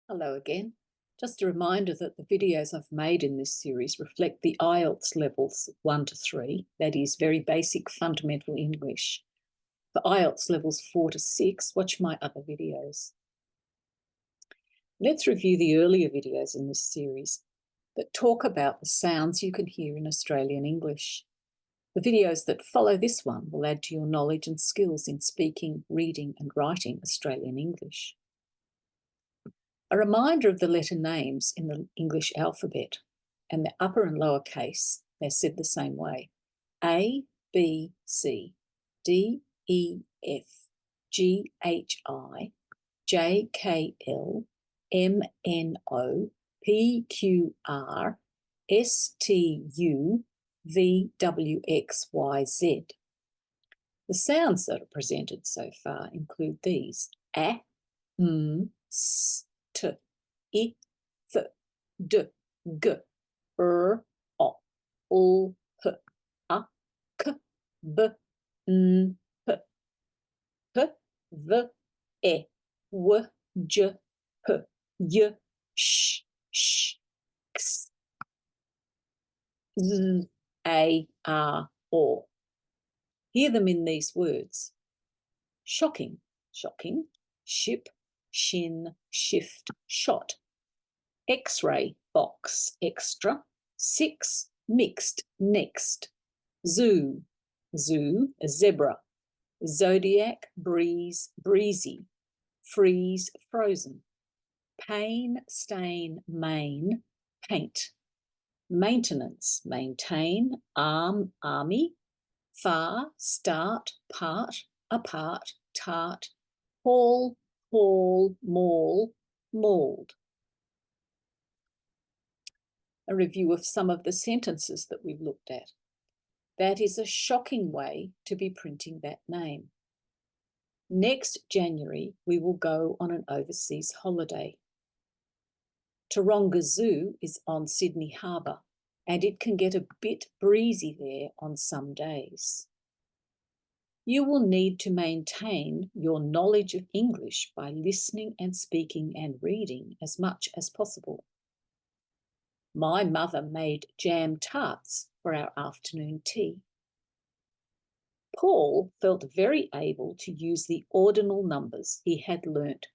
Hello again. Just a reminder that the videos I've made in this series reflect the IELTS levels 1 to 3, that is very basic fundamental English. For IELTS levels 4 to 6, watch my other videos. Let's review the earlier videos in this series that talk about the sounds you can hear in Australian English. The videos that follow this one will add to your knowledge and skills in speaking, reading and writing Australian English. A reminder of the letter names in the English alphabet, and the upper and lower case, they're said the same way. A, B, C, D, E, F, G, H, I, J, K, L, M, N, O, P, Q, R, S, T, U, V, W, X, Y, Z. The sounds that are presented so far include these: A, M, S, T, I, Th, D, G, R, O, L, H, A, K, B, N, P, P, V, E, W, J, H, Y, Sh, Sh, X, Z, A, R, O. Hear them in these words: shocking, shocking, ship, shin, shift, shot. X-ray, box, extra. 6, mixed, next. Zoo, zoo, zebra. Zodiac, breeze, breezy. Freeze, frozen. Pain, stain, main, paint. Maintenance, maintain, arm, army. Far, start, part, apart, tart. Hall, hall, mall, mauled. A review of some of the sentences that we've looked at. That is a shocking way to be printing that name. Next January, we will go on an overseas holiday. Taronga Zoo is on Sydney Harbour, and it can get a bit breezy there on some days. You will need to maintain your knowledge of English by listening and speaking and reading as much as possible. My mother made jam tarts for our afternoon tea. Paul felt very able to use the ordinal numbers he had learnt,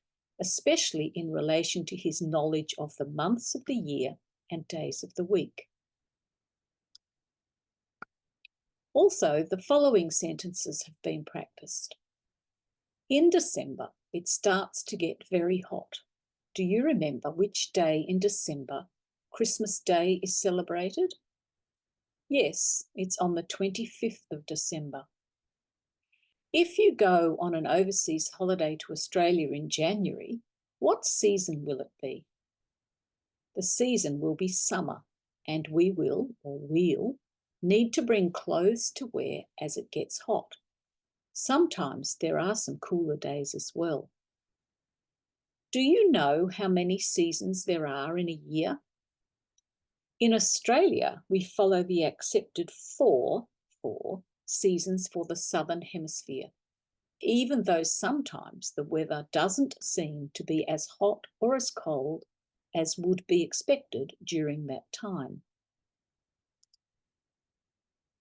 especially in relation to his knowledge of the months of the year and days of the week. Also, the following sentences have been practiced. In December, it starts to get very hot. Do you remember which day in December Christmas Day is celebrated? Yes, it's on the 25th of December. If you go on an overseas holiday to Australia in January, what season will it be? The season will be summer, and we'll need to bring clothes to wear as it gets hot. Sometimes there are some cooler days as well. Do you know how many seasons there are in a year? In Australia, we follow the accepted four seasons for the Southern Hemisphere, even though sometimes the weather doesn't seem to be as hot or as cold as would be expected during that time.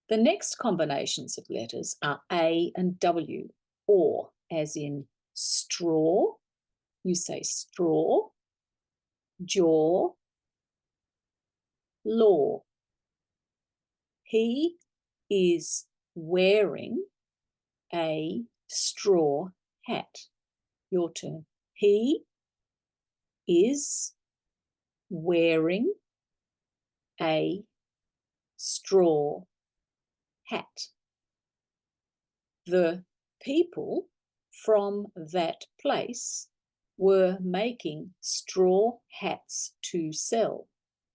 The next combinations of letters are A and W, or as in straw, you say straw, jaw, law. He is wearing a straw hat. Your turn. He is wearing a straw hat. The people from that place were making straw hats to sell.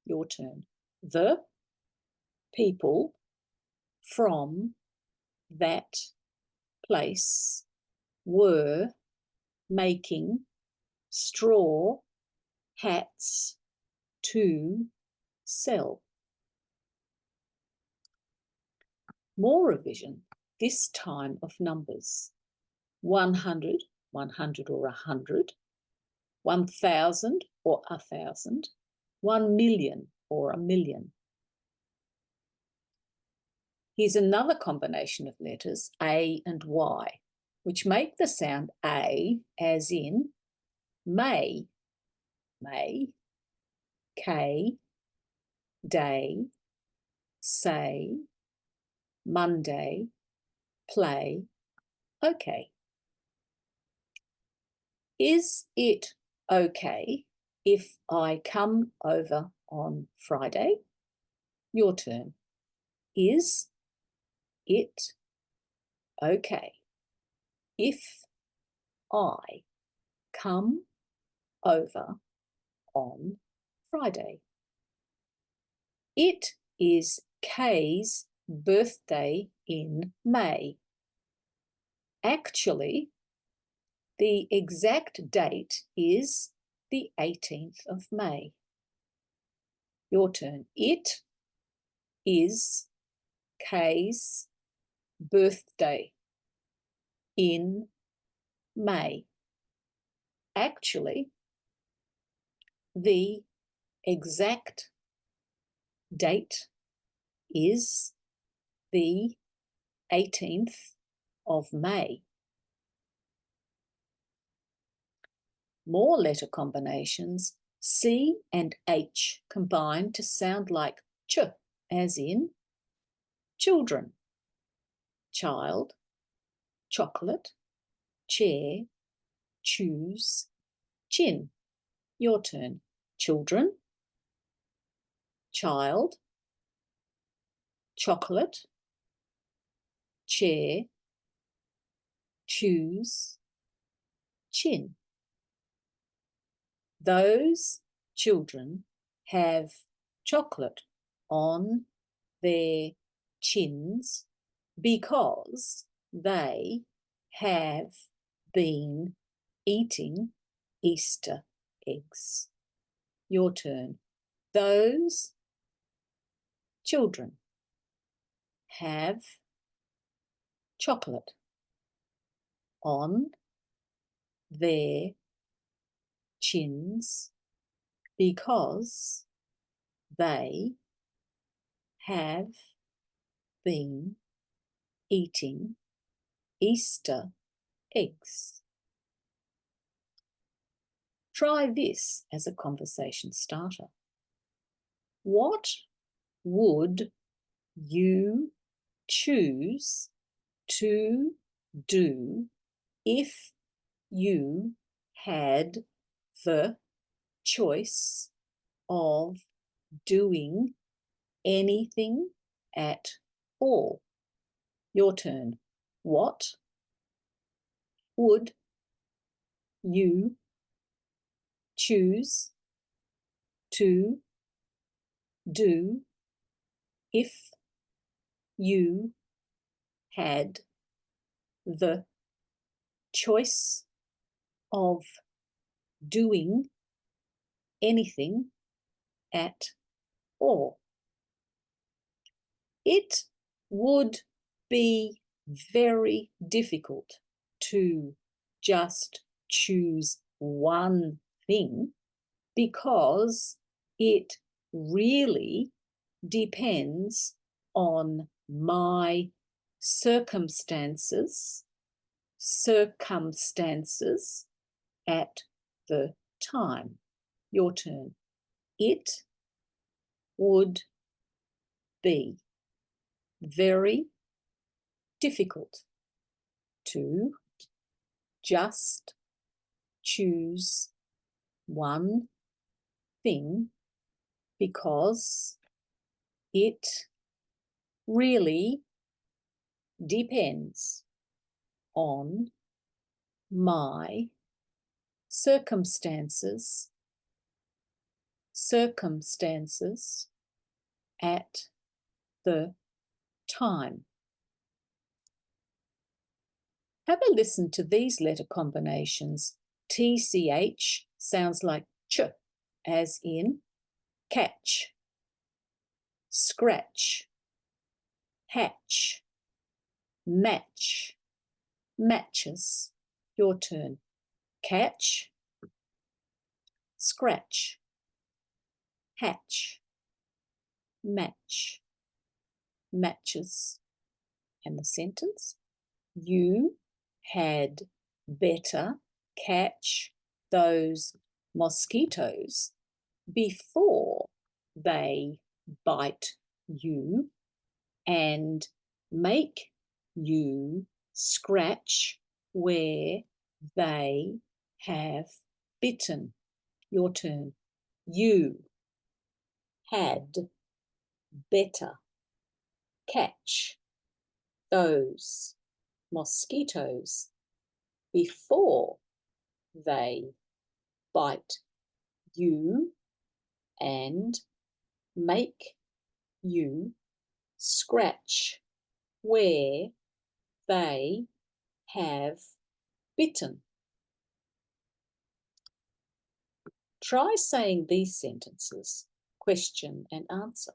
Your turn. The people from that place were making straw hats to sell. More revision, this time of numbers. 100, 100 or 100. 1,000 or 1,000, 1,000,000 or 1,000,000. Here's another combination of letters, A and Y, which make the sound A as in may, K, day, say, Monday, play, okay. Is it okay if I come over on Friday? Your turn. Is it okay if I come over on Friday? It is Kay's birthday in May. Actually, the exact date is the 18th of May. Your turn. It is Kay's birthday in May. Actually, the exact date is the 18th of May. More letter combinations, C and H combine to sound like ch, as in children, child, chocolate, chair, choose, chin. Your turn. Children, child, chocolate, chair, choose, chin. Those children have chocolate on their chins because they have been eating Easter eggs. Your turn. Those children have chocolate on their chins because they have been eating Easter eggs. Try this as a conversation starter. What would you choose to do if you had the choice of doing anything at all? Your turn. What would you choose to do if you had the choice of doing anything at all? It would be very difficult to just choose one thing because it really depends on my circumstances at the time. Your turn. It would be very difficult to just choose one thing because it really depends on my circumstances at the time. Have a listen to these letter combinations. TCH sounds like ch, as in catch, scratch, hatch, match, matches. Your turn. Catch, scratch, hatch, match, matches. And the sentence, you had better catch those mosquitoes before they bite you and make you scratch where they have bitten. Your turn. You had better catch those mosquitoes before they bite you and make you scratch where they have bitten. Try saying these sentences, question and answer.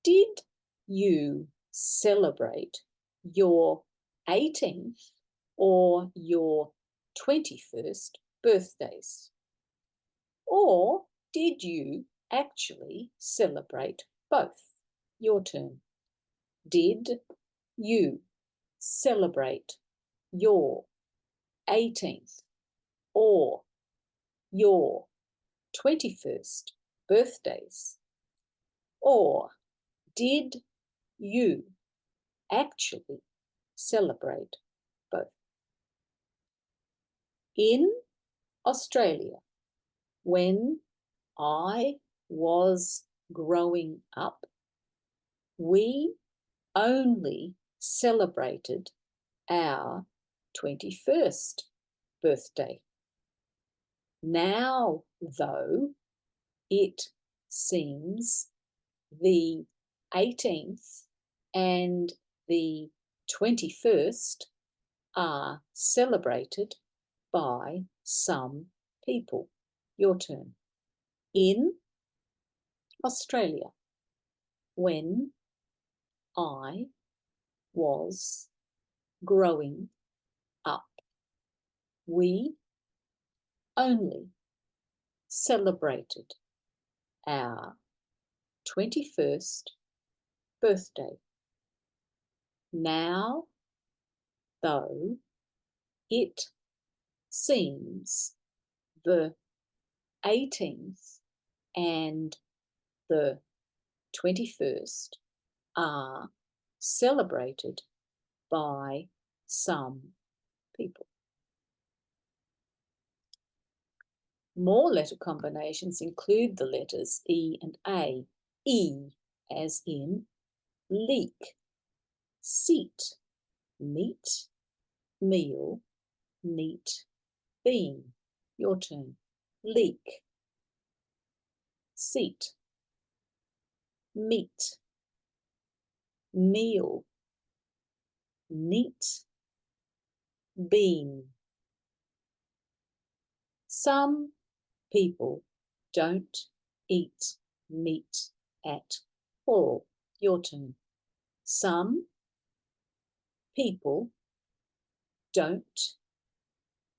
Did you celebrate your 18th or your 21st birthdays? Or did you actually celebrate both? Your turn. Did you celebrate your 18th or your 21st birthdays? Or did you actually celebrate both? In Australia, when I was growing up, we only celebrated our 21st birthday. Now, though, it seems the 18th and the 21st are celebrated by some people. Your turn. In Australia, when I was growing up, we only celebrated our 21st birthday. Now, though, it seems the 18th and the 21st are celebrated by some people. More letter combinations include the letters E and A. E as in leak, seat, meat, meal, neat, bean. Your turn. Leak, seat, meat, meal, neat, bean. Some people don't eat meat at all. Your turn. Some people don't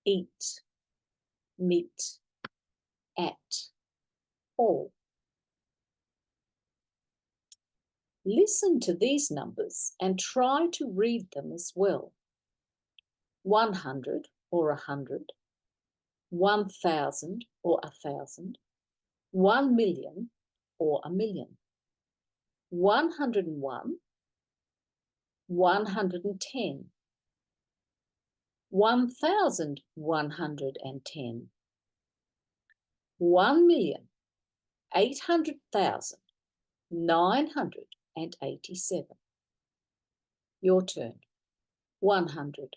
eat meat at all. Listen to these numbers and try to read them as well. 100 or 100, 1,000 or 1,000, 1 million or 1,000,000, 101, 110, 1,110, 1,800,987. Your turn. 100,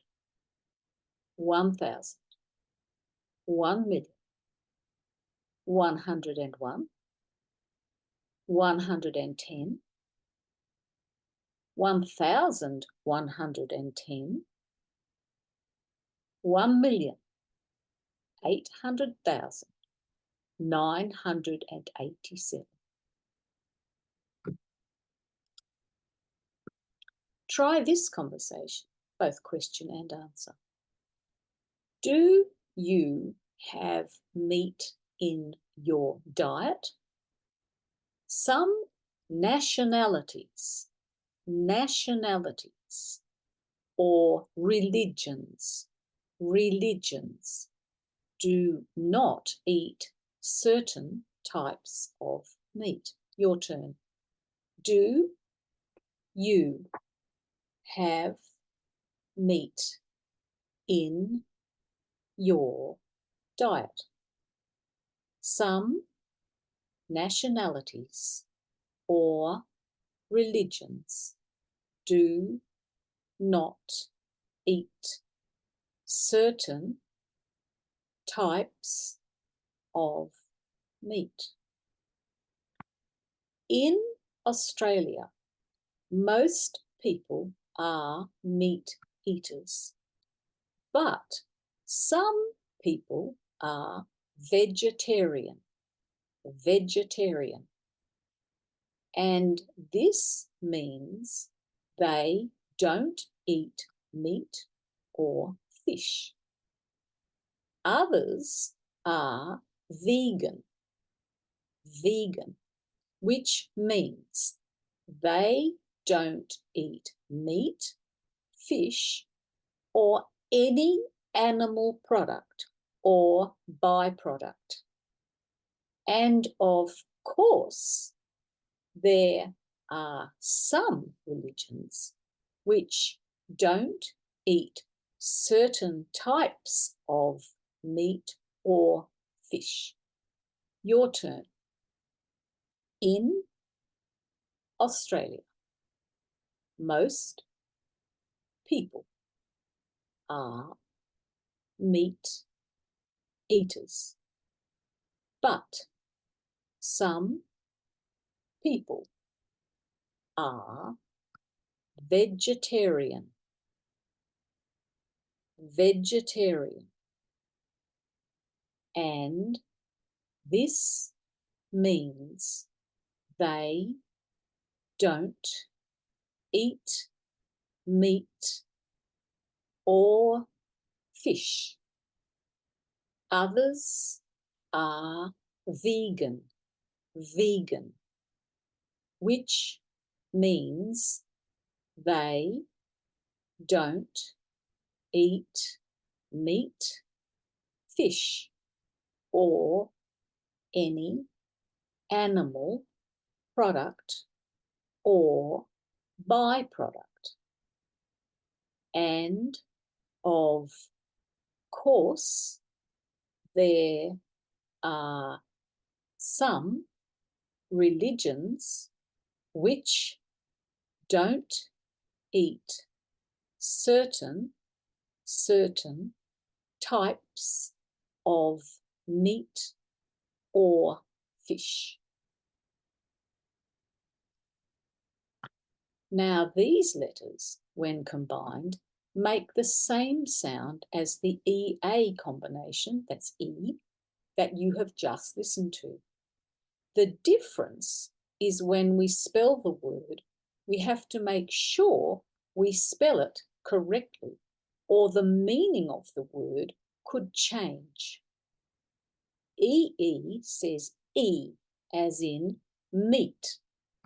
1,000, 1,000,000, 101, 110, 1,110, 1,800,987. Try this conversation, both question and answer. Do you have meat in your diet. Some nationalities or religions do not eat certain types of meat. Your turn. Do you have meat in your diet? Some nationalities or religions do not eat certain types of meat. In Australia, most people are meat eaters, but some people are vegetarian, and this means they don't eat meat or fish. Others are vegan, which means they don't eat meat, fish, or any animal product or byproduct. And of course, there are some religions which don't eat certain types of meat or fish. Your turn. In Australia, most people are meat eaters, but some people are vegetarian, and this means they don't eat meat or fish. Others are vegan, which means they don't eat meat, fish, or any animal product or byproduct. And of course, there are some religions which don't eat certain types of meat or fish. Now, these letters, when combined, make the same sound as the EA combination, that's E, that you have just listened to. The difference is when we spell the word, we have to make sure we spell it correctly, or the meaning of the word could change. EE says E, as in meat.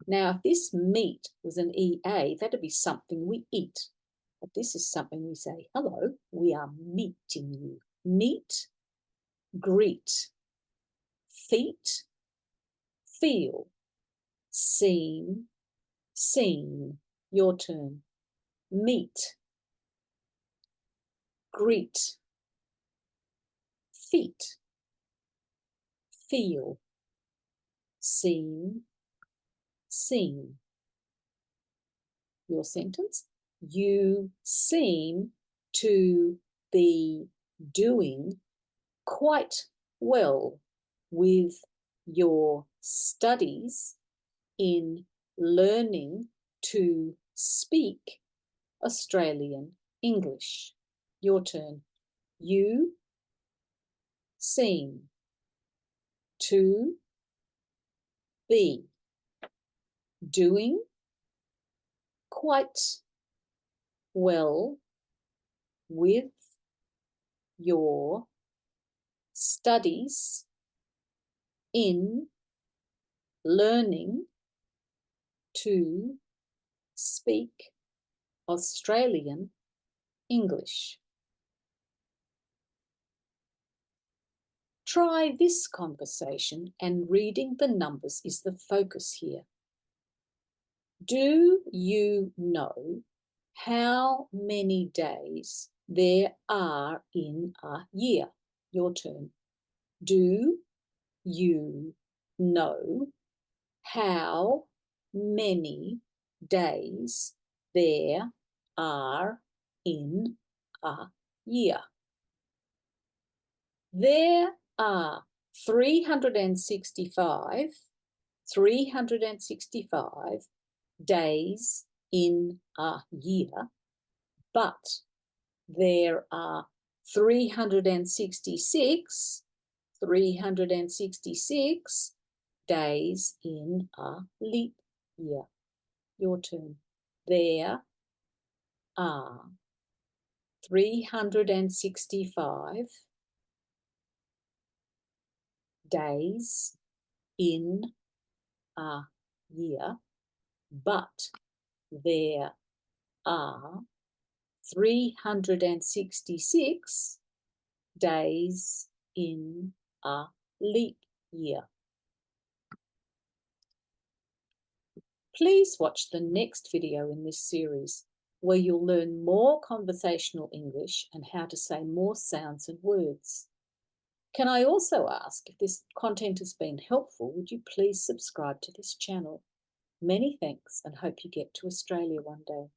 Now, if this meat was an EA, that'd be something we eat. But this is something we say, hello, we are meeting you. Meet, greet, feet, feel, seem, seen. Your turn. Meet, greet, feet, feel, seem, seen. Your sentence. You seem to be doing quite well with your studies in learning to speak Australian English. Your turn. You seem to be doing quite well with your studies in learning to speak Australian English. Try this conversation, and reading the numbers is the focus here. Do you know how many days there are in a year? Your turn. Do you know how many days there are in a year? There are 365 days in a year, but there are 366 days in a leap year. Your turn. There are 365 days in a year, but there are 366 days in a leap year. Please watch the next video in this series, where you'll learn more conversational English and how to say more sounds and words. Can I also ask, if this content has been helpful, would you please subscribe to this channel? Many thanks, and hope you get to Australia one day.